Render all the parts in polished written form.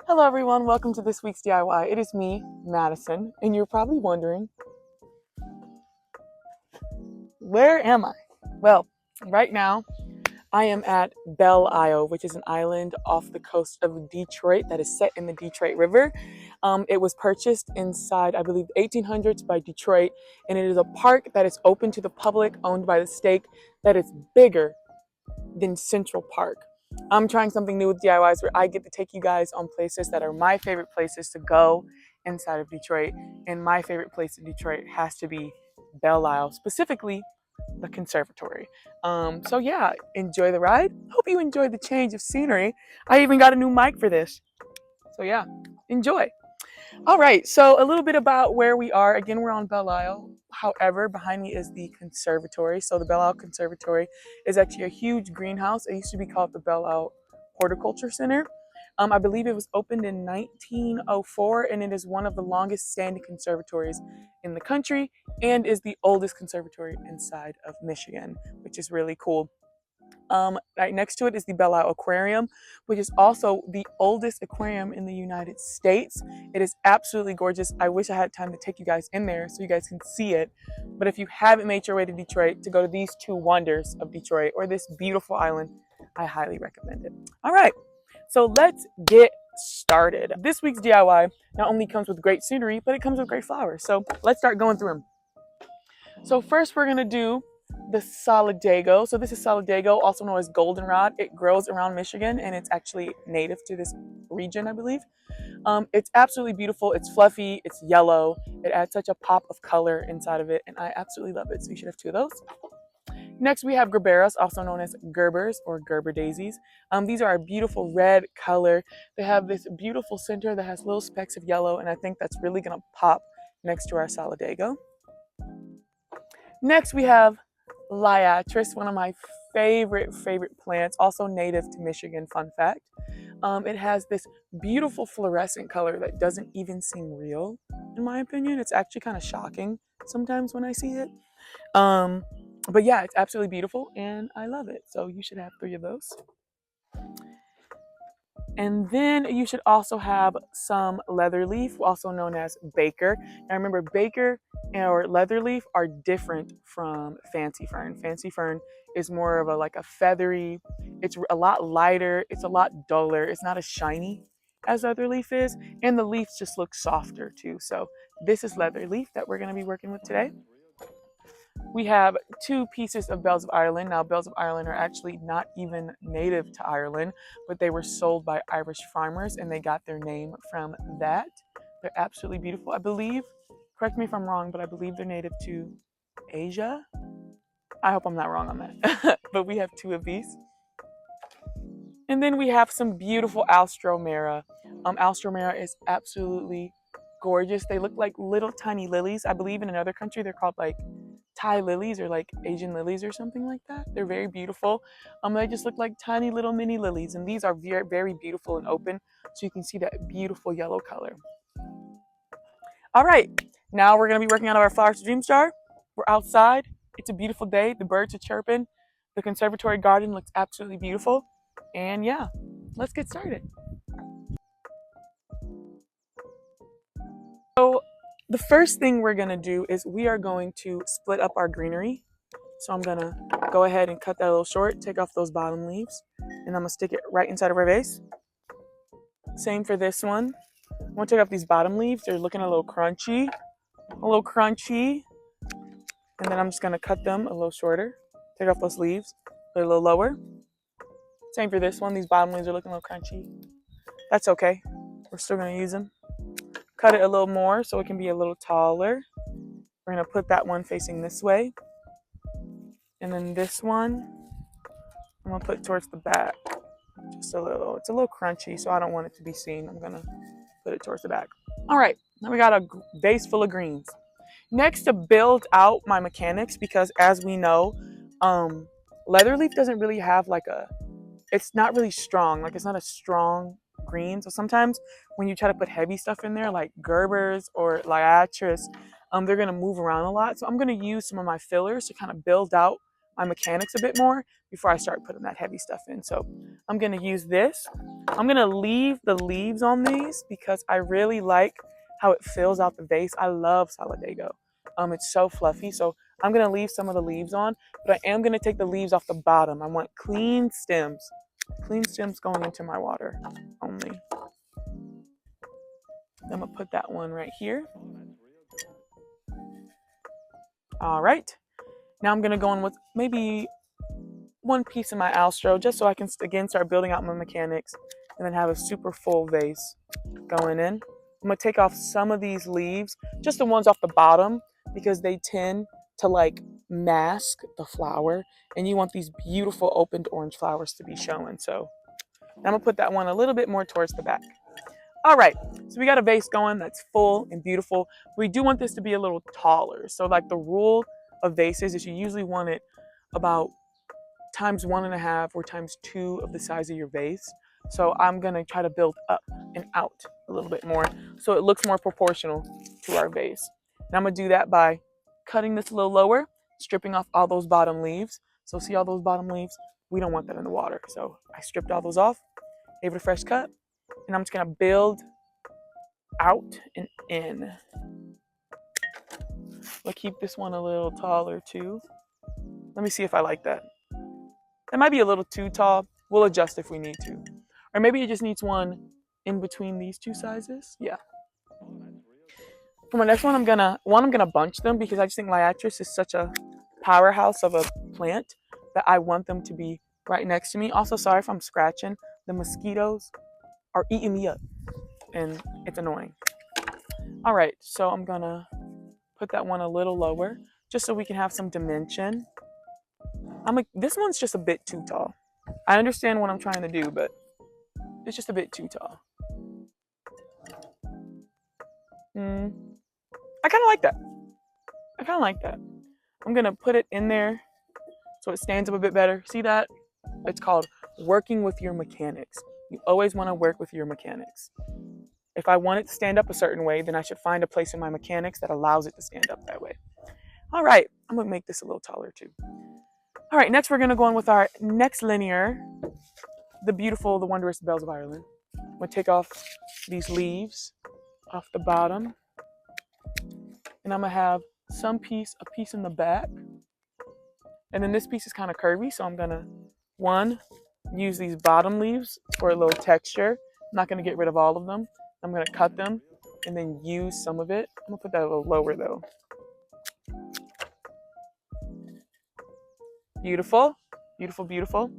Hello everyone, welcome to this week's DIY. It is me, Madison, and you're probably wondering, where am I? Well, right now I am at Belle Isle, which is an island off the coast of Detroit that is set in the Detroit River. It was purchased inside, I believe, the 1800s by Detroit, and it is a park that is open to the public, owned by the state, that is bigger than Central Park. I'm trying something new with DIYs where I get to take you guys on places that are my favorite places to go inside of Detroit. And my favorite place in Detroit has to be Belle Isle, specifically the conservatory. So yeah, enjoy the ride. Hope you enjoyed the change of scenery. I even got a new mic for this. So yeah, enjoy. All right, so a little bit about where we are. Again, we're on Belle Isle. However, behind me is the conservatory. So the Belle Isle Conservatory is actually a huge greenhouse. It used to be called the Belle Isle Horticulture Center. I believe it was opened in 1904, and it is one of the longest standing conservatories in the country and is the oldest conservatory inside of Michigan, which is really cool. Right next to it is the Belle Isle Aquarium, which is also the oldest aquarium in the United States. It is absolutely gorgeous. I wish I had time to take you guys in there so you guys can see it. But if you haven't made your way to Detroit to go to these two wonders of Detroit or this beautiful island, I highly recommend it. All right, so let's get started. This week's DIY not only comes with great scenery, but it comes with great flowers. So let's start going through them. So first we're gonna do the solidago. So this is solidago, also known as goldenrod. It grows around Michigan and it's actually native to this region, I believe. It's absolutely beautiful. It's fluffy, it's yellow. It adds such a pop of color inside of it and I absolutely love it. So you should have two of those. Next we have gerberas, also known as gerbers or Gerber daisies. These are a beautiful red color. They have this beautiful center that has little specks of yellow and I think that's really gonna pop next to our solidago. Next, we have liatris, one of my favorite plants, also native to Michigan, fun fact. It has this beautiful fluorescent color that doesn't even seem real, in my opinion. It's actually kind of shocking sometimes when I see it. Um, but yeah, it's absolutely beautiful and I love it. So you should have three of those. And then you should also have some leatherleaf, also known as baker. Now remember, baker or leatherleaf are different from fancy fern. Fancy fern is more of a like a feathery, it's a lot lighter, it's a lot duller, it's not as shiny as leatherleaf is, and the leaves just look softer too. So this is leatherleaf that we're gonna be working with today. We have two pieces of bells of Ireland. Now, bells of Ireland are actually not even native to Ireland, but they were sold by Irish farmers and they got their name from that. They're absolutely beautiful. I believe, correct me if I'm wrong, but I believe they're native to Asia. I hope I'm not wrong on that. But we have two of these. And then we have some beautiful alstromera. Alstromera is absolutely gorgeous. They look like little tiny lilies. I believe in another country they're called like Thai lilies or like Asian lilies or something like that. They're very beautiful. They just look like tiny little mini lilies, and these are very beautiful and open, so you can see that beautiful yellow color. All right, now we're gonna be working on our flowers to dreams jar. We're outside. It's a beautiful day. The birds are chirping. The conservatory garden looks absolutely beautiful, and yeah, let's get started. So the first thing we're gonna do is we are going to split up our greenery. So I'm gonna go ahead and cut that a little short, take off those bottom leaves, and I'm gonna stick it right inside of our vase. Same for this one. I'm gonna take off these bottom leaves. They're looking a little crunchy. And then I'm just gonna cut them a little shorter. Take off those leaves, they're a little lower. Same for this one. These bottom leaves are looking a little crunchy. That's okay. We're still gonna use them. Cut it a little more so it can be a little taller. We're gonna put that one facing this way. And then this one, I'm gonna put towards the back. Just a little. It's a little crunchy, so I don't want it to be seen. I'm gonna put it towards the back. All right, now we got a vase full of greens. Next, to build out my mechanics, because as we know, leatherleaf doesn't really have like a, it's not really strong. Like it's not a strong green. So sometimes when you try to put heavy stuff in there, like gerbers or liatris, they're gonna move around a lot. So I'm gonna use some of my fillers to kind of build out my mechanics a bit more before I start putting that heavy stuff in. So I'm gonna use this. I'm gonna leave the leaves on these because I really like how it fills out the vase. I love Solidago. It's so fluffy. So I'm gonna leave some of the leaves on, but I am gonna take the leaves off the bottom. I want clean stems. Clean stems going into my water only. I'm gonna put that one right here. All right. Now I'm gonna go in with maybe one piece of my Alstro just so I can again start building out my mechanics and then have a super full vase going in. I'm gonna take off some of these leaves, just the ones off the bottom, because they tend to like mask the flower and you want these beautiful opened orange flowers to be showing. So I'm gonna put that one a little bit more towards the back. All right, so we got a vase going that's full and beautiful. We do want this to be a little taller. So like the rule of vases is you usually want it about times 1.5 or times 2 of the size of your vase. So I'm gonna try to build up and out a little bit more so it looks more proportional to our vase. And I'm gonna do that by cutting this a little lower, stripping off all those bottom leaves. So see all those bottom leaves? We don't want that in the water. So I stripped all those off, gave it a fresh cut, and I'm just gonna build out and in. I'll keep this one a little taller too. Let me see if I like that. That might be a little too tall. We'll adjust if we need to. Or maybe it just needs one in between these two sizes. Yeah. For my next one, I'm gonna bunch them because I just think Liatris is such a powerhouse of a plant that I want them to be right next to me. Also, sorry if I'm scratching. The mosquitoes are eating me up and it's annoying. All right, so I'm gonna put that one a little lower just so we can have some dimension. This one's just a bit too tall. I understand what I'm trying to do, but it's just a bit too tall. I kind of like that. I'm gonna put it in there so it stands up a bit better. See that? It's called working with your mechanics. You always want to work with your mechanics. If I want it to stand up a certain way, then I should find a place in my mechanics that allows it to stand up that way. All right, I'm gonna make this a little taller too. All right, next we're gonna go on with our next linear, the beautiful, the wondrous Bells of Ireland. I'm gonna take off these leaves off the bottom, and I'm gonna have a piece in the back, and then this piece is kind of curvy, so I'm gonna use these bottom leaves for a little texture. I'm not gonna get rid of all of them. I'm gonna cut them and then use some of it. I'm gonna put that a little lower though. Beautiful, beautiful, beautiful,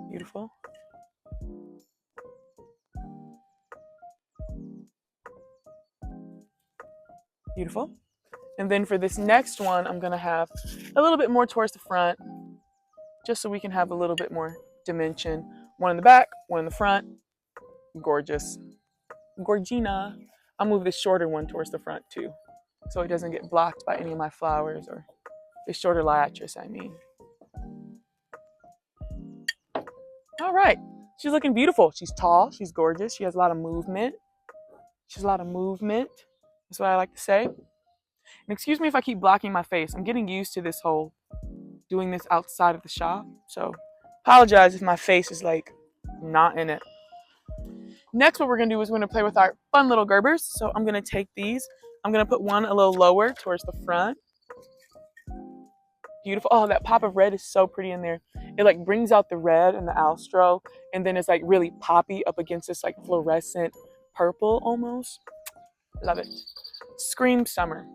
beautiful. Beautiful. And then for this next one, I'm gonna have a little bit more towards the front, just so we can have a little bit more dimension. One in the back, one in the front. Gorgeous. Gorgina. I'll move this shorter one towards the front too, so it doesn't get blocked by any of my flowers, or the shorter Liatris, I mean. All right, she's looking beautiful. She's tall, she's gorgeous, she has a lot of movement. That's what I like to say. And excuse me if I keep blocking my face. I'm getting used to this whole doing this outside of the shop, so apologize if my face is like not in it. Next, what we're gonna do is we're gonna play with our fun little Gerbers. So I'm gonna take these. I'm gonna put one a little lower towards the front. Beautiful. Oh, that pop of red is so pretty in there. It like brings out the red and the Alstro, and then it's like really poppy up against this like fluorescent purple almost. Love it. Scream summer.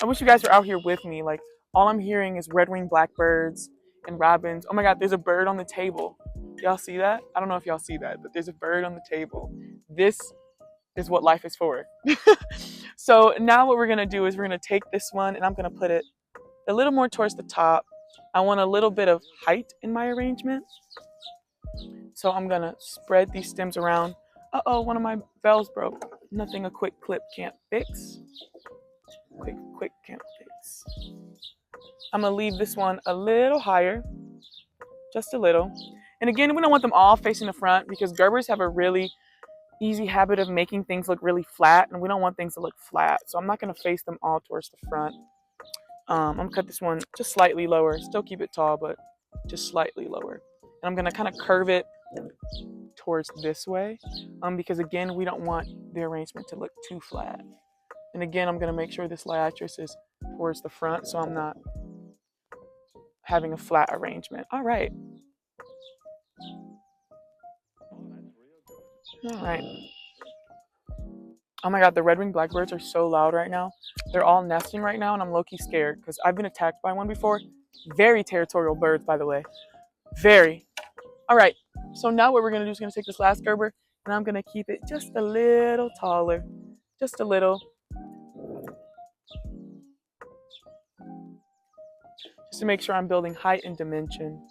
I wish you guys were out here with me. Like all I'm hearing is red-winged blackbirds and robins. Oh my God, there's a bird on the table. Y'all see that? I don't know if y'all see that, but there's a bird on the table. This is what life is for. So now what we're gonna do is we're gonna take this one and I'm gonna put it a little more towards the top. I want a little bit of height in my arrangement. So I'm gonna spread these stems around. Uh-oh, one of my bells broke. Nothing a quick clip can't fix. Quick can't fix. I'm gonna leave this one a little higher, just a little. And again, we don't want them all facing the front because Gerbers have a really easy habit of making things look really flat, and we don't want things to look flat. So I'm not gonna face them all towards the front. I'm gonna cut this one just slightly lower. Still keep it tall, but just slightly lower. And I'm gonna kind of curve it towards this way, because again, we don't want the arrangement to look too flat. And again, I'm gonna make sure this liatris is towards the front, so I'm not having a flat arrangement. All right. All right. Oh my God, the red-winged blackbirds are so loud right now. They're all nesting right now, and I'm low-key scared because I've been attacked by one before. Very territorial birds, by the way. Very. All right, so now what we're gonna do is gonna take this last Gerber, and I'm gonna keep it just a little taller. Just a little. Just to make sure I'm building height and dimension.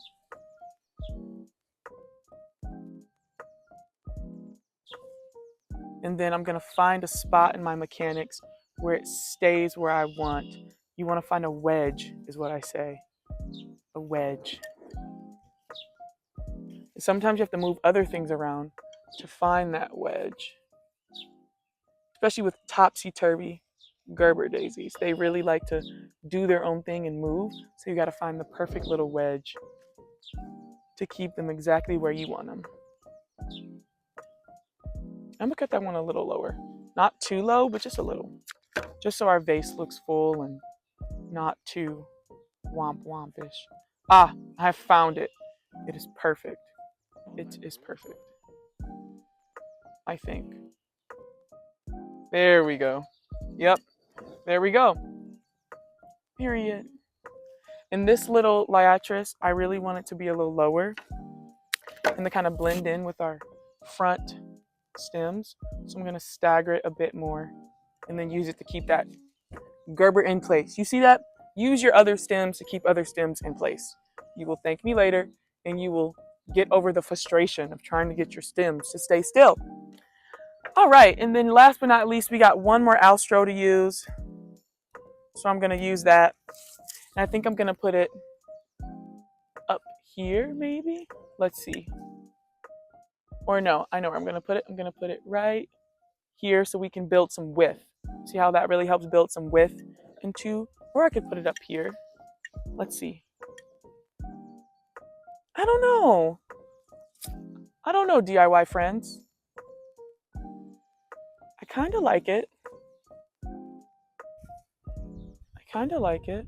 And then I'm gonna find a spot in my mechanics where it stays where I want. You wanna find a wedge, is what I say. A wedge. Sometimes you have to move other things around to find that wedge. Especially with topsy-turvy Gerber daisies. They really like to do their own thing and move, so you gotta find the perfect little wedge to keep them exactly where you want them. I'm gonna cut that one a little lower. Not too low, but just a little. Just so our vase looks full and not too womp-wompish. Ah, I found it. It is perfect. It is perfect. I think. There we go. Yep. There we go. Period. And this little liatris, I really want it to be a little lower and to kind of blend in with our front stems. So I'm going to stagger it a bit more and then use it to keep that Gerber in place. You see that? Use your other stems to keep other stems in place. You will thank me later and you will get over the frustration of trying to get your stems to stay still. All right, and then last but not least, we got one more Alstro to use. So I'm gonna use that. And I think I'm gonna put it up here, maybe? Let's see. Or no, I know where I'm gonna put it. I'm gonna put it right here so we can build some width. See how that really helps build some width into, or I could put it up here. Let's see. I don't know. I don't know, DIY friends. I kind of like it. I kind of like it.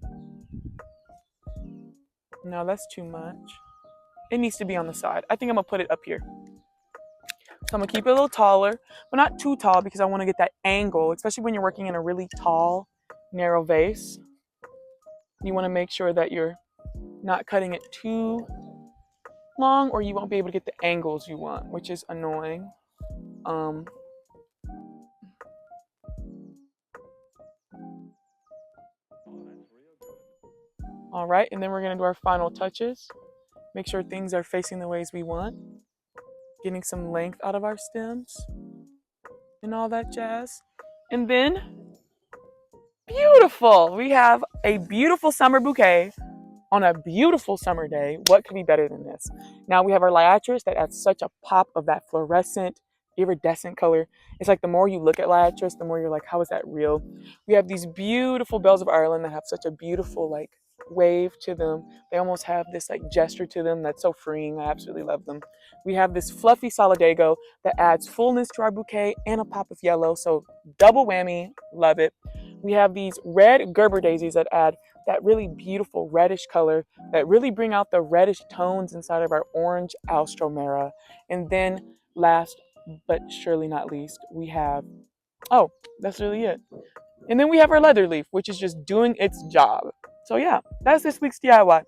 No, that's too much. It needs to be on the side. I think I'm gonna put it up here. So I'm gonna keep it a little taller, but not too tall because I want to get that angle, especially when you're working in a really tall, narrow vase. You want to make sure that you're not cutting it too long or you won't be able to get the angles you want, which is annoying. All right, and then we're gonna do our final touches. Make sure things are facing the ways we want. Getting some length out of our stems and all that jazz. And then, beautiful! We have a beautiful summer bouquet on a beautiful summer day. What could be better than this? Now we have our liatris that adds such a pop of that fluorescent, iridescent color. It's like the more you look at liatris, the more you're like, how is that real? We have these beautiful bells of Ireland that have such a beautiful like wave to them. They almost have this like gesture to them that's so freeing. I absolutely love them. We have this fluffy solidago that adds fullness to our bouquet and a pop of yellow. So double whammy, love it. We have these red Gerber daisies that add that really beautiful reddish color that really bring out the reddish tones inside of our orange alstromera. And then last but surely not least, we have, oh, that's really it. And then we have our leather leaf, which is just doing its job. So yeah, that's this week's DIY.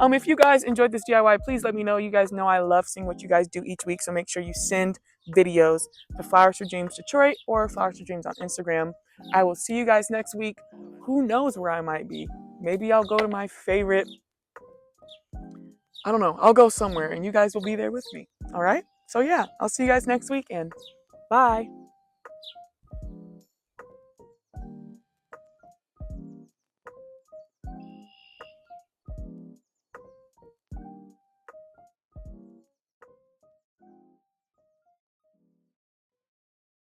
If you guys enjoyed this DIY, please let me know. You guys know I love seeing what you guys do each week, so make sure you send videos to Flowers for Dreams Detroit or Flowers for Dreams on Instagram. I will see you guys next week. Who knows where I might be? Maybe I'll go to my favorite, I don't know, I'll go somewhere and you guys will be there with me. All right? So yeah, I'll see you guys next week and bye.